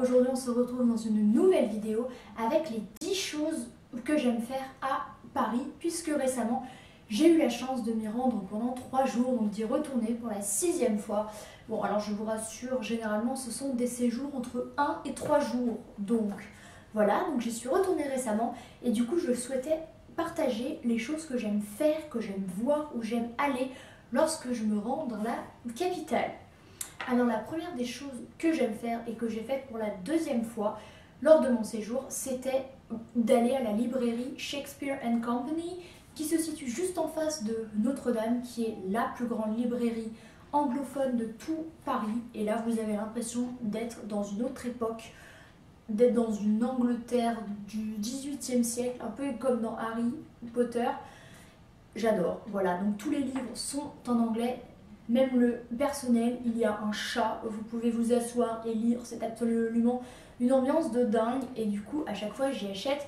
aujourd'hui on se retrouve dans une nouvelle vidéo avec les 10 choses que j'aime faire à Paris, puisque récemment j'ai eu la chance de m'y rendre pendant 3 jours, donc d'y retourner pour la 6e fois. Bon, alors je vous rassure, généralement ce sont des séjours entre 1 et 3 jours, donc voilà, donc j'y suis retournée récemment et du coup je souhaitais partager les choses que j'aime faire, que j'aime voir, où j'aime aller lorsque je me rends dans la capitale. Alors la première des choses que j'aime faire et que j'ai faite pour la 2e fois lors de mon séjour, c'était d'aller à la librairie Shakespeare & Company qui se situe juste en face de Notre-Dame, qui est la plus grande librairie anglophone de tout Paris. Et là vous avez l'impression d'être dans une autre époque, d'être dans une Angleterre du 18e siècle, un peu comme dans Harry Potter. J'adore, voilà, donc tous les livres sont en anglais, même le personnel, il y a un chat, vous pouvez vous asseoir et lire, c'est absolument une ambiance de dingue. Et du coup, à chaque fois, j'y achète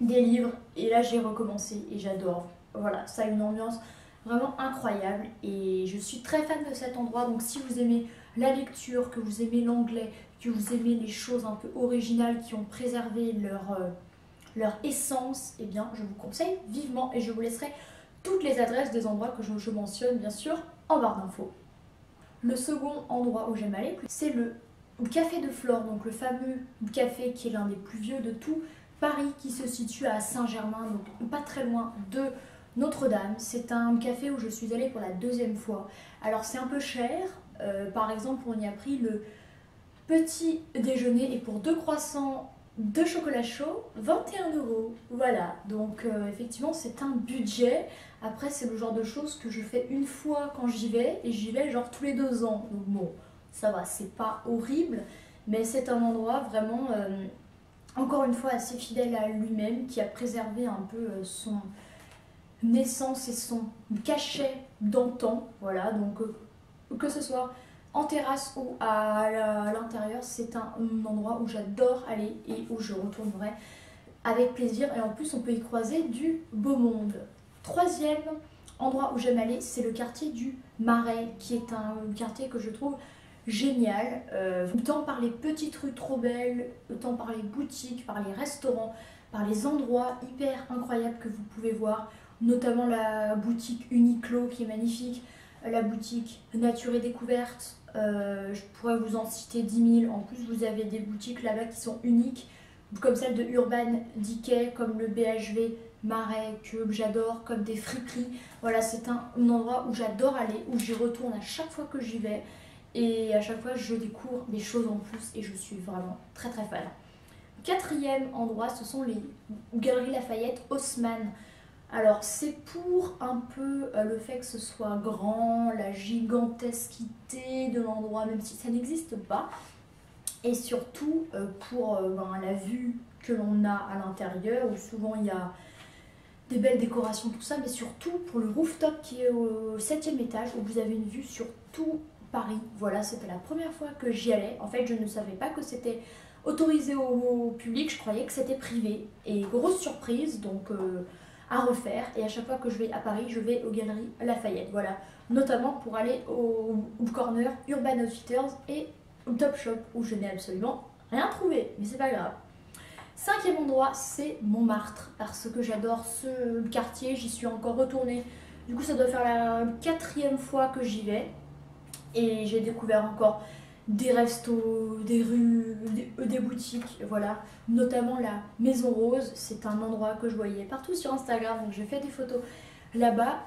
des livres et là, j'ai recommencé et j'adore. Voilà, ça a une ambiance vraiment incroyable et je suis très fan de cet endroit. Donc si vous aimez la lecture, que vous aimez l'anglais, que vous aimez les choses un peu originales qui ont préservé leur essence, eh bien je vous conseille vivement et je vous laisserai toutes les adresses des endroits que je mentionne bien sûr en barre d'infos. Le second endroit où j'aime aller, c'est le Café de Flore, donc le fameux café qui est l'un des plus vieux de tout Paris, qui se situe à Saint-Germain, donc pas très loin de Notre-Dame. C'est un café où je suis allée pour la 2e fois. Alors c'est un peu cher, par exemple on y a pris le petit déjeuner et pour 2 croissants, 2 chocolats chauds, 21 €. Voilà, donc effectivement c'est un budget. Après c'est le genre de choses que je fais une fois quand j'y vais et j'y vais genre tous les 2 ans. Donc bon, ça va, c'est pas horrible, mais c'est un endroit vraiment, encore une fois, assez fidèle à lui-même, qui a préservé un peu son essence et son cachet d'antan. Voilà, donc que ce soit en terrasse ou à l'intérieur, c'est un endroit où j'adore aller et où je retournerai avec plaisir. Et en plus, on peut y croiser du beau monde. 3e endroit où j'aime aller, c'est le quartier du Marais, qui est un quartier que je trouve génial, tant par les petites rues trop belles, tant par les boutiques, par les restaurants, par les endroits hyper incroyables que vous pouvez voir, notamment la boutique Uniqlo qui est magnifique, la boutique Nature et Découverte, je pourrais vous en citer 10 000. En plus vous avez des boutiques là-bas qui sont uniques, comme celle de Urban Decay, comme le BHV Marais que j'adore, comme des friperies. Voilà, c'est un endroit où j'adore aller, où j'y retourne à chaque fois que j'y vais. Et à chaque fois, je découvre des choses en plus et je suis vraiment très très fan. 4e endroit, ce sont les Galeries Lafayette Haussmann. Alors, c'est pour un peu le fait que ce soit grand, la gigantesquité de l'endroit, même si ça n'existe pas. Et surtout pour la vue que l'on a à l'intérieur, où souvent il y a des belles décorations, tout ça, mais surtout pour le rooftop qui est au 7e étage, où vous avez une vue sur tout Paris. Voilà, c'était la première fois que j'y allais. En fait, je ne savais pas que c'était autorisé au public, je croyais que c'était privé. Et grosse surprise, donc à refaire. Et à chaque fois que je vais à Paris, je vais aux Galeries Lafayette. Voilà, notamment pour aller au corner Urban Outfitters et au Topshop, où je n'ai absolument rien trouvé, mais c'est pas grave. 5e endroit, c'est Montmartre, parce que j'adore ce quartier, j'y suis encore retournée. Du coup, ça doit faire la 4e fois que j'y vais. Et j'ai découvert encore des restos, des rues, des boutiques, voilà. Notamment la Maison Rose, c'est un endroit que je voyais partout sur Instagram, donc j'ai fait des photos là-bas.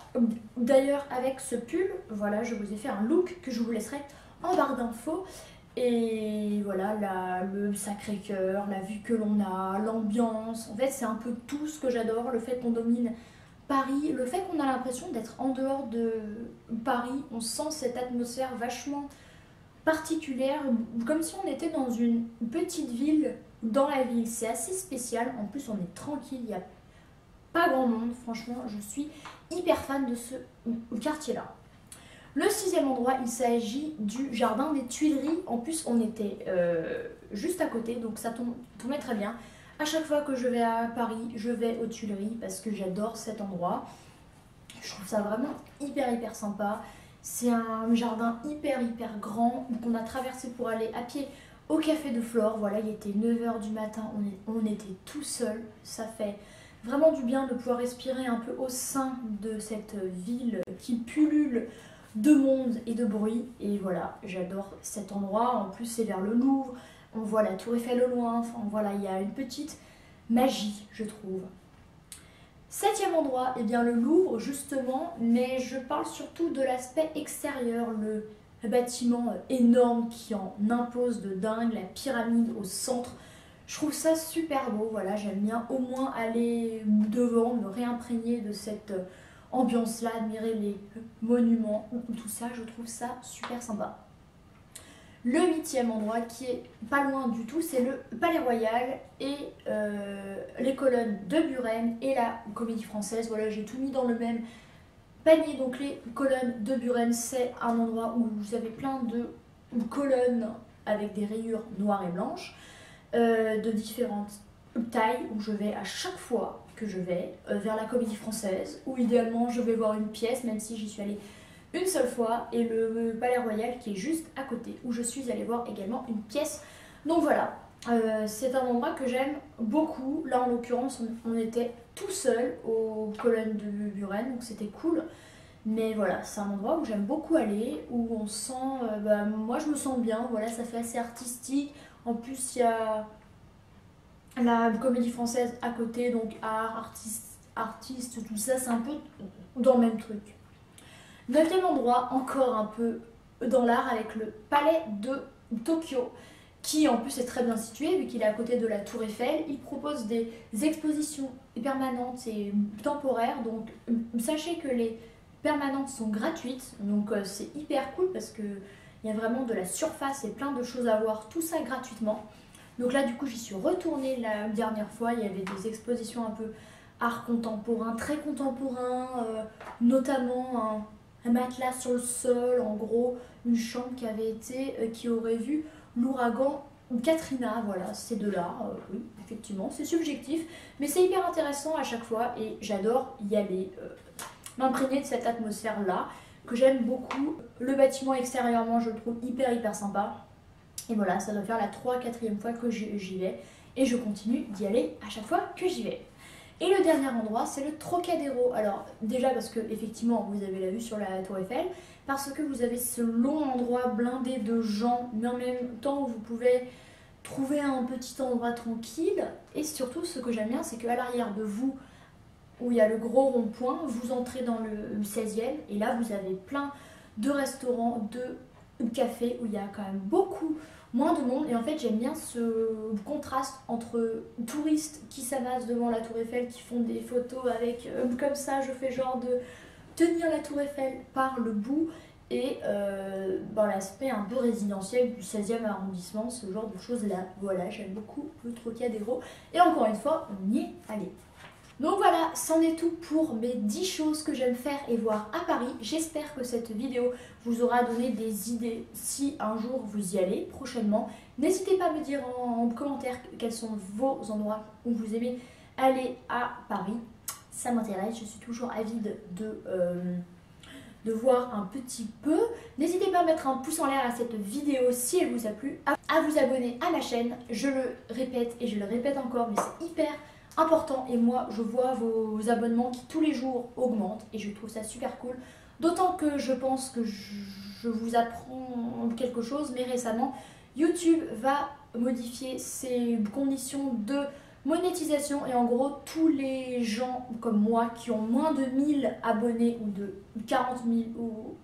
D'ailleurs, avec ce pull, voilà, je vous ai fait un look que je vous laisserai en barre d'infos. Et voilà, le Sacré-Cœur, la vue que l'on a, l'ambiance, en fait c'est un peu tout ce que j'adore, le fait qu'on domine Paris, le fait qu'on a l'impression d'être en dehors de Paris, on sent cette atmosphère vachement particulière, comme si on était dans une petite ville dans la ville. C'est assez spécial, en plus on est tranquille, il n'y a pas grand monde, franchement je suis hyper fan de ce quartier-là. Le 6e endroit, il s'agit du jardin des Tuileries. En plus on était juste à côté, donc ça tombait très bien. À chaque fois que je vais à Paris, je vais aux Tuileries parce que j'adore cet endroit. Je trouve ça vraiment hyper sympa. C'est un jardin hyper grand qu'on a traversé pour aller à pied au café de Flore. Voilà, il était 9 h du matin, on était tout seul. Ça fait vraiment du bien de pouvoir respirer un peu au sein de cette ville qui pullule de monde et de bruit. Et voilà, j'adore cet endroit. En plus, c'est vers le Louvre. On voit la Tour Eiffel au loin. Enfin voilà, il y a une petite magie, je trouve. 7e endroit, eh bien le Louvre justement, mais je parle surtout de l'aspect extérieur, le bâtiment énorme qui en impose de dingue, la pyramide au centre. Je trouve ça super beau, voilà, j'aime bien au moins aller devant, me réimprégner de cette ambiance-là, admirer les monuments, tout ça, je trouve ça super sympa. Le 8e endroit qui est pas loin du tout, c'est le Palais Royal et les colonnes de Buren et la Comédie Française. Voilà, j'ai tout mis dans le même panier. Donc les colonnes de Buren, c'est un endroit où vous avez plein de colonnes avec des rayures noires et blanches de différentes tailles, où je vais à chaque fois que je vais vers la Comédie Française, ou idéalement je vais voir une pièce, même si j'y suis allée une seule fois, et le Palais Royal qui est juste à côté, où je suis allée voir également une pièce. Donc voilà, c'est un endroit que j'aime beaucoup. Là en l'occurrence on était tout seul aux colonnes de Buren, donc c'était cool. Mais voilà, c'est un endroit où j'aime beaucoup aller, où on sent, moi je me sens bien, voilà, ça fait assez artistique. En plus il y a la Comédie Française à côté, donc art, artiste, tout ça, c'est un peu dans le même truc. 9e endroit, encore un peu dans l'art, avec le Palais de Tokyo, qui en plus est très bien situé vu qu'il est à côté de la Tour Eiffel. Il propose des expositions permanentes et temporaires, donc sachez que les permanentes sont gratuites, donc c'est hyper cool parce qu'il y a vraiment de la surface et plein de choses à voir, tout ça gratuitement. Donc là du coup j'y suis retournée la dernière fois, il y avait des expositions un peu art contemporain, très contemporain, notamment un matelas sur le sol, en gros une chambre qui aurait vu l'ouragan Katrina. Voilà, c'est de l'art, oui, effectivement, c'est subjectif, mais c'est hyper intéressant à chaque fois et j'adore y aller, m'imprégner de cette atmosphère-là, que j'aime beaucoup. Le bâtiment extérieurement, je le trouve hyper sympa. Et voilà, ça doit faire la 3-4e fois que j'y vais et je continue d'y aller à chaque fois que j'y vais. Et le dernier endroit, c'est le Trocadéro. Alors déjà parce que effectivement vous avez la vue sur la Tour Eiffel, parce que vous avez ce long endroit blindé de gens, mais en même temps vous pouvez trouver un petit endroit tranquille. Et surtout ce que j'aime bien, c'est qu'à l'arrière de vous, où il y a le gros rond-point, vous entrez dans le 16e et là vous avez plein de restaurants, de cafés où il y a quand même beaucoup moins de monde. Et en fait j'aime bien ce contraste entre touristes qui s'amassent devant la Tour Eiffel, qui font des photos avec comme ça, je fais genre de tenir la Tour Eiffel par le bout, et dans l'aspect un peu résidentiel du 16e arrondissement, ce genre de choses là. Voilà, j'aime beaucoup le Trocadéro et encore une fois on y est allé. Donc voilà, c'en est tout pour mes 10 choses que j'aime faire et voir à Paris. J'espère que cette vidéo vous aura donné des idées si un jour vous y allez prochainement. N'hésitez pas à me dire en commentaire quels sont vos endroits où vous aimez aller à Paris. Ça m'intéresse, je suis toujours avide de voir un petit peu. N'hésitez pas à mettre un pouce en l'air à cette vidéo si elle vous a plu, à vous abonner à ma chaîne. Je le répète et je le répète encore, mais c'est hyper important et moi je vois vos abonnements qui tous les jours augmentent et je trouve ça super cool, d'autant que je pense que je vous apprends quelque chose, mais récemment YouTube va modifier ses conditions de monétisation et en gros tous les gens comme moi qui ont moins de 1000 abonnés ou de 40 000 ou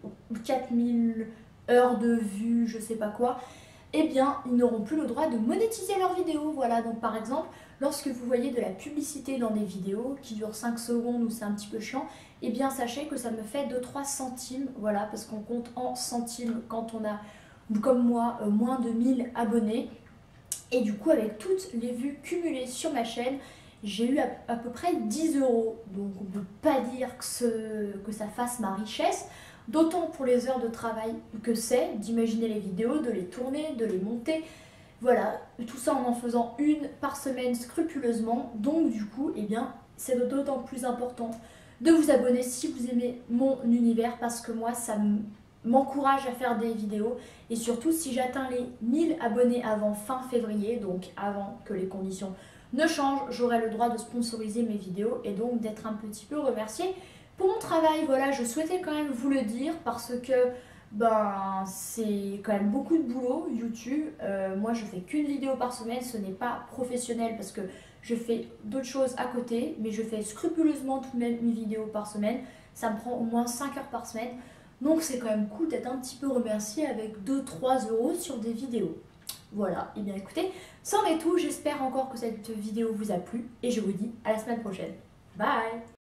4000 heures de vues, je sais pas quoi, eh bien ils n'auront plus le droit de monétiser leurs vidéos. Voilà, donc par exemple lorsque vous voyez de la publicité dans des vidéos qui durent 5 secondes ou c'est un petit peu chiant, eh bien sachez que ça me fait 2-3 centimes, voilà, parce qu'on compte en centimes quand on a, comme moi, moins de 1000 abonnés. Et du coup avec toutes les vues cumulées sur ma chaîne, j'ai eu à peu près 10 €. Donc on ne peut pas dire que ça fasse ma richesse, d'autant pour les heures de travail que c'est d'imaginer les vidéos, de les tourner, de les monter. Voilà, tout ça en faisant une par semaine scrupuleusement. Donc du coup, eh bien, c'est d'autant plus important de vous abonner si vous aimez mon univers, parce que moi, ça m'encourage à faire des vidéos. Et surtout, si j'atteins les 1000 abonnés avant fin février, donc avant que les conditions ne changent, j'aurai le droit de sponsoriser mes vidéos et donc d'être un petit peu remerciée pour mon travail. Voilà, je souhaitais quand même vous le dire parce que c'est quand même beaucoup de boulot YouTube. Moi je fais qu'une vidéo par semaine, ce n'est pas professionnel parce que je fais d'autres choses à côté, mais je fais scrupuleusement toutes mes vidéos par semaine. Ça me prend au moins 5 heures par semaine, donc c'est quand même cool d'être un petit peu remercié avec 2-3 euros sur des vidéos. Voilà, et bien écoutez, c'en est tout, j'espère encore que cette vidéo vous a plu et je vous dis à la semaine prochaine. Bye!